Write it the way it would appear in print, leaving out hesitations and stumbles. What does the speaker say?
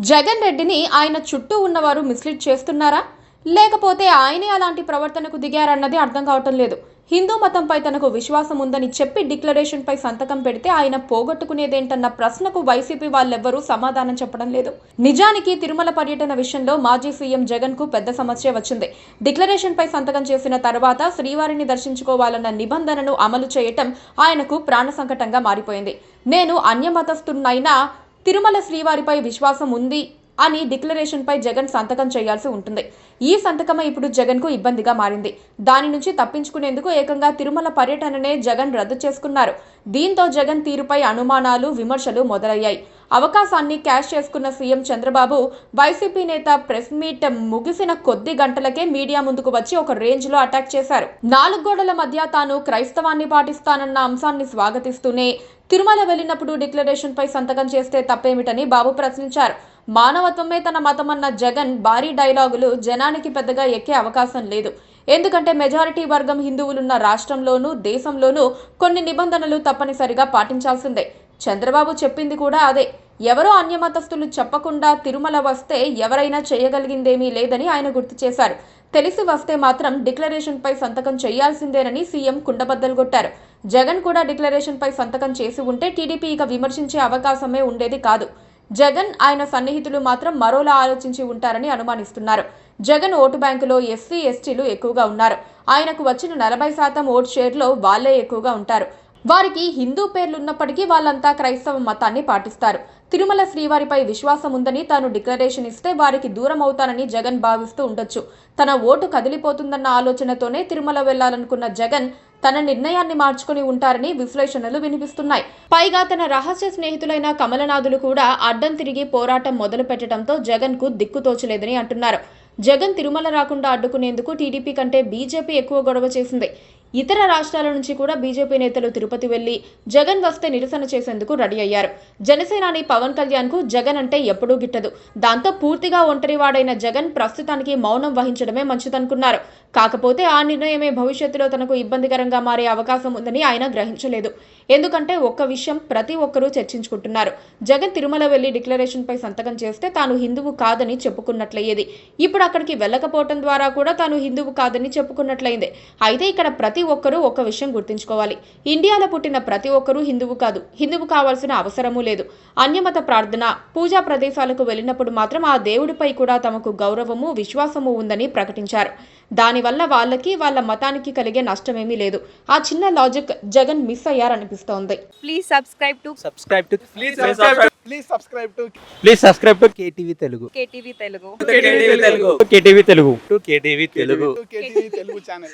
జగన్ రెడ్డిని ఆయన చుట్టూ ఉన్నవారు మిస్లీడ్ చేస్తున్నారా, లేకపోతే ఆయనే అలాంటి ప్రవర్తనకు దిగారన్నది అర్థం కావటం లేదు. హిందూ మతంపై తనకు విశ్వాసం ఉందని చెప్పి డిక్లరేషన్ పై సంతకం పెడితే ఆయన పోగొట్టుకునేదేంటన్న ప్రశ్నకు వైసీపీ వాళ్ళెవ్వరూ సమాధానం చెప్పడం లేదు. నిజానికి తిరుమల పర్యటన విషయంలో మాజీ సీఎం జగన్ కు పెద్ద సమస్య వచ్చింది. డిక్లరేషన్ పై సంతకం చేసిన తర్వాత శ్రీవారిని దర్శించుకోవాలన్న నిబంధనను అమలు చేయటం ఆయనకు ప్రాణ సంకటంగా మారిపోయింది. నేను అన్యమతస్థున్నైనా తిరుమల శ్రీవారిపై విశ్వాసం ఉంది అని డిక్లరేషన్ పై జగన్ సంతకం చేయాల్సి ఉంటుంది. ఈ సంతకమే ఇప్పుడు జగన్ కు ఇబ్బందిగా మారింది. దాని నుంచి తప్పించుకునేందుకు ఏకంగా తిరుమల పర్యటననే జగన్ రద్దు చేసుకున్నారు. దీంతో జగన్ తీరుపై అనుమానాలు, విమర్శలు మొదలయ్యాయి. అవకాశాన్ని క్యాష్ చేసుకున్న సీఎం చంద్రబాబు వైసీపీ నేత ప్రెస్ మీట్ ముగిసిన కొద్ది గంటలకే మీడియా ముందుకు వచ్చి ఒక రేంజ్ లో అటాక్ చేశారు. 4 గోడల మధ్య తాను క్రైస్తవాన్ని పాటిస్తానన్న అంశాన్ని స్వాగతిస్తూనే తిరుమల వెళ్లినప్పుడు డిక్లరేషన్ పై సంతకం చేస్తే తప్పేమిటని బాబు ప్రశ్నించారు. మానవత్వమే తన మతమన్న జగన్ భారీ డైలాగులు జనానికి పెద్దగా ఎక్కే అవకాశం లేదు. ఎందుకంటే మెజారిటీ వర్గం హిందువులున్న రాష్ట్రంలోనూ దేశంలోనూ కొన్ని నిబంధనలు తప్పనిసరిగా పాటించాల్సిందే. చంద్రబాబు చెప్పింది కూడా అదే. ఎవరో అన్యమతస్థులు చెప్పకుండా తిరుమల వస్తే ఎవరైనా చేయగలిగిందేమీ లేదని ఆయన గుర్తు చేశారు. తెలిసి వస్తే మాత్రం డిక్లరేషన్ పై సంతకం చేయాల్సిందేనని సీఎం కుండబద్దలు కొట్టారు. జగన్ కూడా డిక్లరేషన్ పై సంతకం చేసి ఉంటే టీడీపీ ఇక విమర్శించే అవకాశమే ఉండేది కాదు. జగన్, ఆయన సన్నిహితులు మాత్రం మరోలా ఆలోచించి ఉంటారని అనుమానిస్తున్నారు. జగన్ ఓటు బ్యాంకులో ఎస్సీ, ఎస్టీలు ఎక్కువగా ఉన్నారు. ఆయనకు వచ్చిన 40% ఓటు షేర్లో వాళ్లే ఎక్కువగా ఉంటారు. వారికి హిందూ పేర్లున్నప్పటికీ వాళ్ళంతా క్రైస్తవ మతాన్ని పాటిస్తారు. తిరుమల శ్రీవారిపై విశ్వాసం ఉందని తాను డిక్లరేషన్ ఇస్తే వారికి దూరం అవుతానని జగన్ భావిస్తూ ఉండొచ్చు. తన ఓటు కదిలిపోతుందన్న ఆలోచనతోనే తిరుమల వెళ్లాలనుకున్న జగన్ తన నిర్ణయాన్ని మార్చుకుని ఉంటారని విశ్లేషణలు వినిపిస్తున్నాయి. పైగా తన రహస్య స్నేహితులైన కమలనాథులు కూడా అడ్డం తిరిగి పోరాటం మొదలు పెట్టడంతో జగన్ కు దిక్కుతోచలేదని అంటున్నారు. జగన్ తిరుమల రాకుండా అడ్డుకునేందుకు టీడీపీ కంటే బీజేపీ ఎక్కువ గొడవ చేసింది. ఇతర రాష్ట్రాల నుంచి కూడా బీజేపీ నేతలు తిరుపతి వెళ్లి జగన్ వస్తే నిరసన చేసేందుకు రెడీ అయ్యారు. జనసేనాని పవన్ కళ్యాణ్ కు జగన్ అంటే ఎప్పుడూ గిట్టదు. దాంతో పూర్తిగా ఒంటరివాడైన జగన్ ప్రస్తుతానికి మౌనం వహించడమే మంచిదనుకున్నారు. కాకపోతే ఆ నిర్ణయమే భవిష్యత్తులో తనకు ఇబ్బందికరంగా మారే అవకాశం ఉందని ఆయన గ్రహించలేదు. ఎందుకంటే ఒక్క విషయం ప్రతి ఒక్కరూ చర్చించుకుంటున్నారు. జగన్ తిరుమల వెళ్లి డిక్లరేషన్ పై సంతకం చేస్తే తాను హిందువు కాదని చెప్పుకున్నట్లయ్యేది. ఇప్పుడు అక్కడికి వెళ్లకపోవడం ద్వారా కూడా తాను హిందువు కాదని చెప్పుకున్నట్లయింది. అయితే ఇక్కడ ప్రతి ఒక్కరూ ఒక విషయం గుర్తుంచుకోవాలి. ఇండియాలో పుట్టిన ప్రతి ఒక్కరూ హిందువు కాదు. హిందువు కావాల్సిన అవసరమూ లేదు. అన్యమత ప్రార్థన, పూజా ప్రదేశాలకు వెళ్ళినప్పుడు మాత్రం ఆ దేవుడిపై కూడా తమకు గౌరవము, విశ్వాసము ఉందని ప్రకటించారు. దానివల్ల వాళ్ళకి, వాళ్ళ మతానికి కలిగే నష్టమేమీ లేదు. ఆ చిన్న లాజిక్ జగన్ మిస్ అయ్యారనిపిస్తోంది. Please subscribe to KTV Telugu. KTV Telugu. KTV Telugu. KTV Telugu channel.